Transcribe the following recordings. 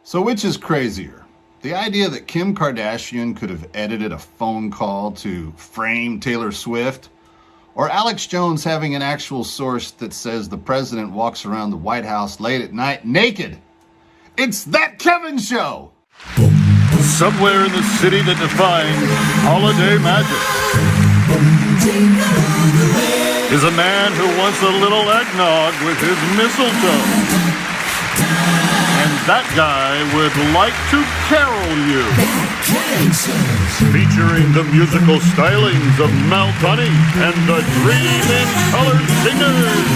So which is crazier? The idea that Kim Kardashian could have edited a phone call to frame Taylor Swift, or Alex Jones having an actual source that says the president walks around the White House late at night naked? It's That Kevin Show! Somewhere in the city that defines holiday magic is a man who wants a little eggnog with his mistletoe. And that guy would like to carol you. Featuring the musical stylings of Mel Tunney and the Dream in Color Singers.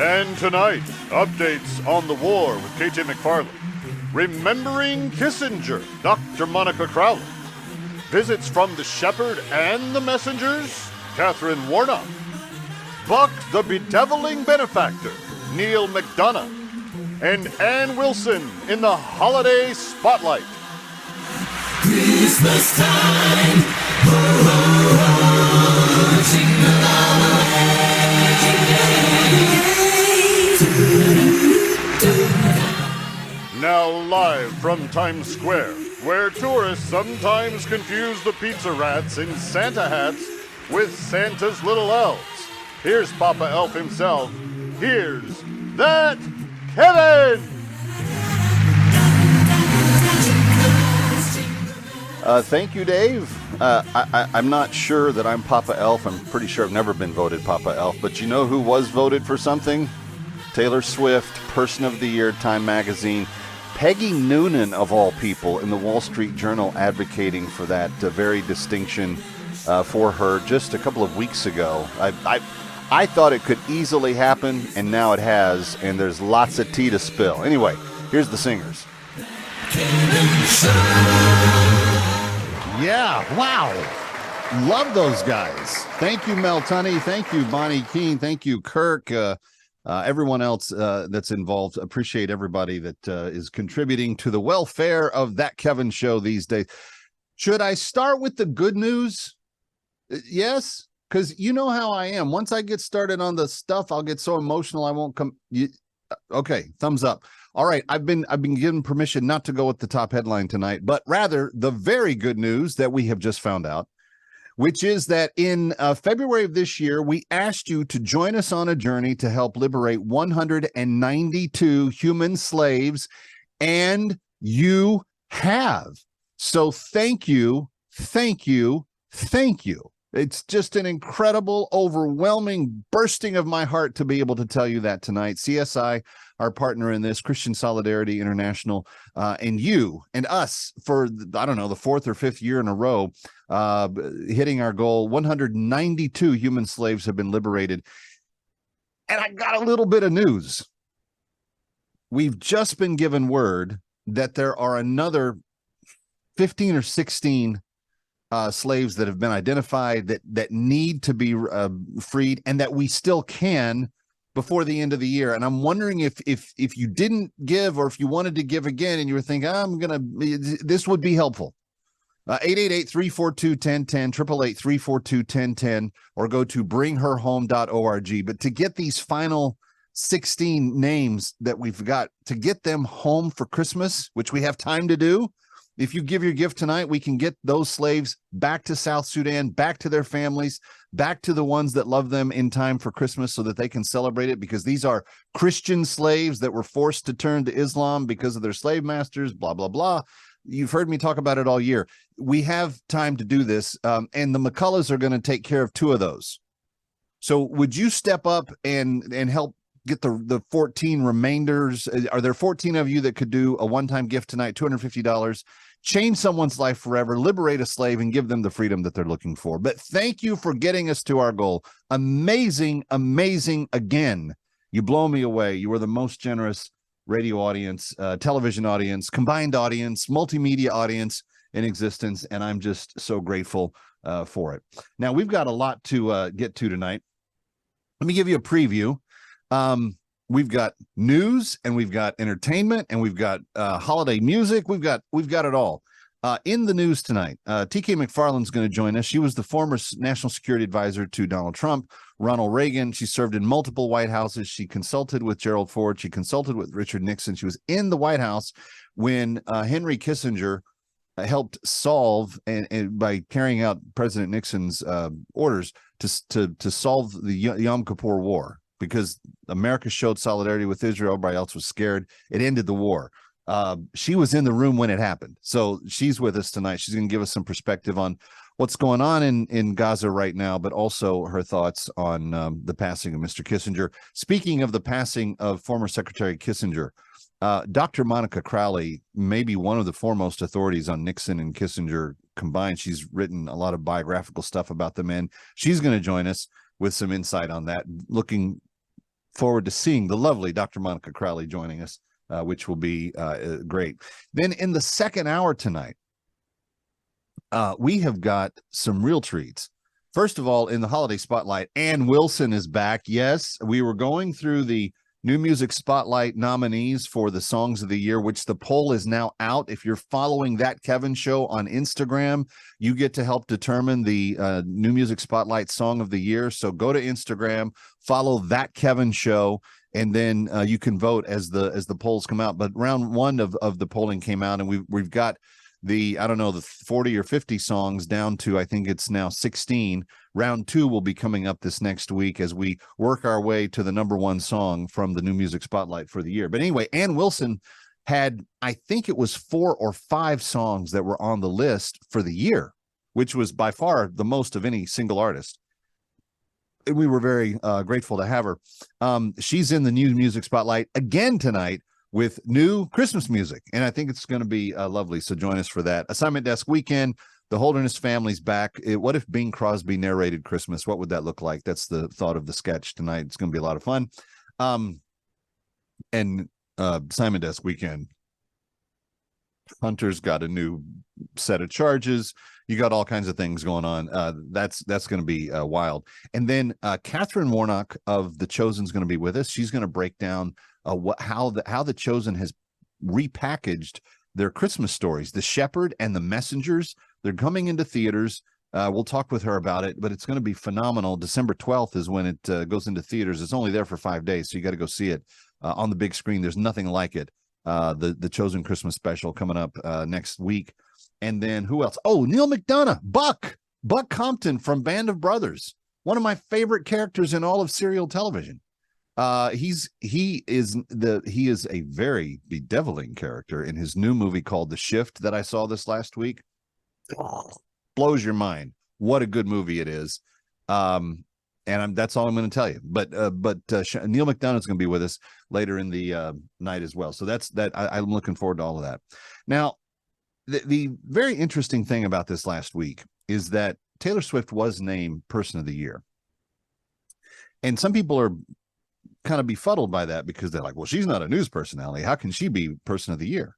And tonight, updates on the war with KJ McFarland. Remembering Kissinger, Dr. Monica Crowley. Visits from the Shepherd and the Messengers, Catherine Warnock. Buck the Bedeviling Benefactor, Neil McDonough. And Ann Wilson in the Holiday Spotlight. Christmas time, ho, ho, ho, jingle all the way. Now live from Times Square, where tourists sometimes confuse the pizza rats in Santa hats with Santa's little elves. Here's Papa Elf himself. Here's That Kevin! Thank you, Dave. I'm not sure that I'm Papa Elf. I'm pretty sure I've never been voted Papa Elf. But you know who was voted for something? Taylor Swift, Person of the Year, Time Magazine. Peggy Noonan, of all people, in the Wall Street Journal advocating for that very distinction for her just a couple of weeks ago. I thought it could easily happen, and now it has, and there's lots of tea to spill. Anyway, here's the singers. Yeah, wow. Love those guys. Thank you, Mel Tunney. Thank you, Bonnie Keene. Thank you, Kirk. Everyone else that's involved. Appreciate everybody that is contributing to the welfare of That Kevin Show these days. Should I start with the good news? Yes? Because you know how I am. Once I get started on the stuff, I'll get so emotional I won't come. Okay, thumbs up. All right, I've been given permission not to go with the top headline tonight, but rather the very good news that we have just found out, which is that in February of this year, we asked you to join us on a journey to help liberate 192 human slaves, and you have. So thank you, thank you, thank you. It's just an incredible, overwhelming bursting of my heart to be able to tell you that tonight. CSI, our partner in this, Christian Solidarity International, and you and us for, I don't know, the fourth or fifth year in a row, hitting our goal. 192 human slaves have been liberated. And I got a little bit of news. We've just been given word that there are another 15 or 16 slaves that have been identified that need to be freed, and that we still can before the end of the year. And I'm wondering if you didn't give, or if you wanted to give again and you were thinking, this would be helpful. 888-342-1010, 888-342-1010, or go to bringherhome.org. But to get these final 16 names that we've got, to get them home for Christmas, which we have time to do, if you give your gift tonight, we can get those slaves back to South Sudan, back to their families, back to the ones that love them in time for Christmas so that they can celebrate it, because these are Christian slaves that were forced to turn to Islam because of their slave masters, blah, blah, blah. You've heard me talk about it all year. We have time to do this, and the McCulloughs are going to take care of 2 of those. So would you step up and help get the 14 remainders? Are there 14 of you that could do a one-time gift tonight, $250, change someone's life forever, liberate a slave, and give them the freedom that they're looking for? But thank you for getting us to our goal. Amazing, amazing again. You blow me away. You are the most generous radio audience, television audience, combined audience, multimedia audience in existence, and I'm just so grateful for it. Now, we've got a lot to get to tonight. Let me give you a preview. We've got news, and we've got entertainment, and we've got holiday music. We've got it all. In the news tonight, TK McFarland's going to join us. She was the former national security advisor to Donald Trump, Ronald Reagan. She served in multiple White Houses. She consulted with Gerald Ford. She consulted with Richard Nixon. She was in the White House when Henry Kissinger helped solve and by carrying out President Nixon's orders to solve the Yom Kippur War, because America showed solidarity with Israel. Everybody else was scared. It ended the war. She was in the room when it happened. So she's with us tonight. She's going to give us some perspective on what's going on in Gaza right now, but also her thoughts on the passing of Mr. Kissinger. Speaking of the passing of former Secretary Kissinger, Dr. Monica Crowley may be one of the foremost authorities on Nixon and Kissinger combined. She's written a lot of biographical stuff about the men. She's going to join us with some insight on that. Looking forward to seeing the lovely Dr. Monica Crowley joining us, which will be great. Then in the second hour tonight, we have got some real treats. First of all, in the holiday spotlight, Ann Wilson is back. Yes, we were going through the New Music Spotlight nominees for the Songs of the Year, which the poll is now out. If you're following That Kevin Show on Instagram, you get to help determine the New Music Spotlight Song of the Year. So go to Instagram, follow That Kevin Show, and then you can vote as the polls come out. But round one of the polling came out, and we've got the 40 or 50 songs down to, I think it's now 16. Round two will be coming up this next week as we work our way to the number one song from the New Music Spotlight for the year. But anyway, Ann Wilson had, I think it was 4 or 5 songs that were on the list for the year, which was by far the most of any single artist. And we were very grateful to have her. She's in the New Music Spotlight again tonight with new Christmas music, and I think it's going to be lovely. So join us for that. Assignment Desk Weekend. The Holderness family's back. What if Bing Crosby narrated Christmas? What would that look like? That's the thought of the sketch tonight. It's going to be a lot of fun. And Assignment Desk Weekend. Hunter's got a new set of charges. You got all kinds of things going on. That's going to be wild. And then Catherine Warnock of The Chosen is going to be with us. She's going to break down how the Chosen has repackaged their Christmas stories. The Shepherd and the Messengers, they're coming into theaters. We'll talk with her about it, but it's going to be phenomenal. December 12th is when it goes into theaters. It's only there for 5 days, so you got to go see it on the big screen. There's nothing like it. The Chosen Christmas special coming up next week. And then who else? Oh, Neil McDonough, Buck Compton from Band of Brothers, one of my favorite characters in all of serial television. He is a very bedeviling character in his new movie called The Shift that I saw this last week. Blows your mind. What a good movie it is. And that's all I'm going to tell you. But Neil McDonough is going to be with us later in the night as well. So I'm looking forward to all of that. Now, the very interesting thing about this last week is that Taylor Swift was named Person of the Year. And some people are kind of befuddled by that because they're like, well, she's not a news personality. How can she be Person of the Year?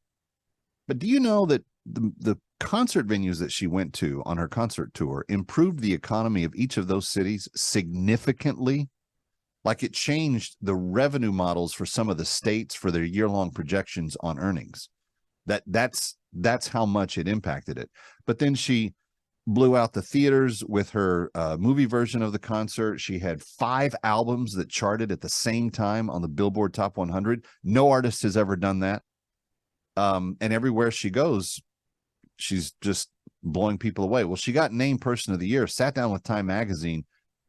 But do you know that the concert venues that she went to on her concert tour improved the economy of each of those cities significantly? Like, it changed the revenue models for some of the states for their year-long projections on earnings. That's how much it impacted it. But then she blew out the theaters with her movie version of the concert. She had 5 albums that charted at the same time on the Billboard Top 100. No artist has ever done that. And everywhere she goes, she's just blowing people away. Well, she got named Person of the Year, sat down with Time Magazine.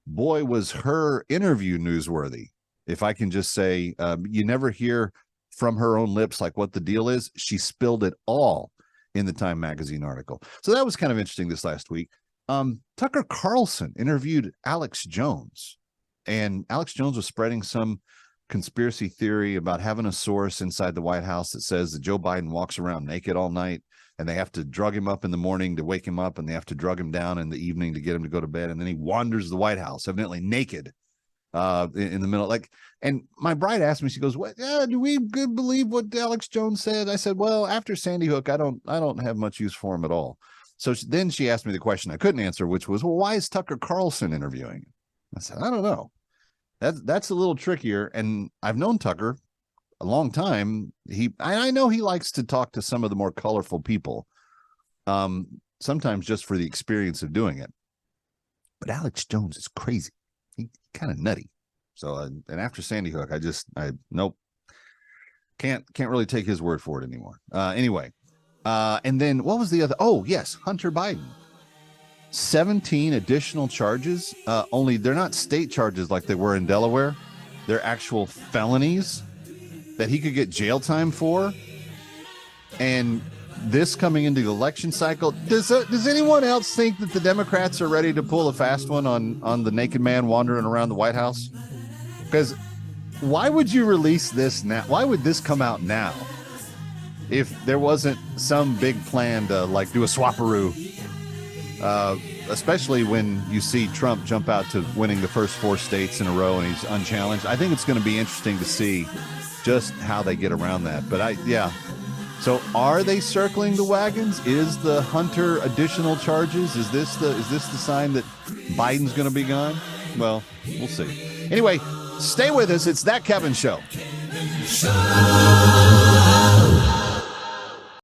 Boy, was her interview newsworthy. If I can just say, you never hear from her own lips like what the deal is. She spilled it all in the Time Magazine article. So that was kind of interesting this last week. Tucker Carlson interviewed Alex Jones, and Alex Jones was spreading some conspiracy theory about having a source inside the White House that says that Joe Biden walks around naked all night, and they have to drug him up in the morning to wake him up, and they have to drug him down in the evening to get him to go to bed. And then he wanders the White House, evidently naked, in the middle. And my bride asked me, she goes, "What? Do we believe what Alex Jones said?" I said, "Well, after Sandy Hook, I don't have much use for him at all." So then she asked me the question I couldn't answer, which was, well, why is Tucker Carlson interviewing? I said, I don't know. That's a little trickier. And I've known Tucker a long time. I know he likes to talk to some of the more colorful people, sometimes just for the experience of doing it. But Alex Jones is crazy. He kind of nutty. So, and after Sandy Hook, nope. Can't really take his word for it anymore. Anyway, and then what was the other? Oh, yes, Hunter Biden. 17 additional charges. Only they're not state charges like they were in Delaware. They're actual felonies that he could get jail time for. And this coming into the election cycle, does anyone else think that the Democrats are ready to pull a fast one on the naked man wandering around the White House? Because why would you release this now? Why would this come out now if there wasn't some big plan to like do a swapperoo? Especially when you see Trump jump out to winning the first 4 states in a row and he's unchallenged. I think it's going to be interesting to see just how they get around that. But so are they circling the wagons? Is the Hunter additional charges? Is this the sign that Biden's going to be gone? Well, we'll see. Anyway, stay with us. It's That Kevin Show. Show.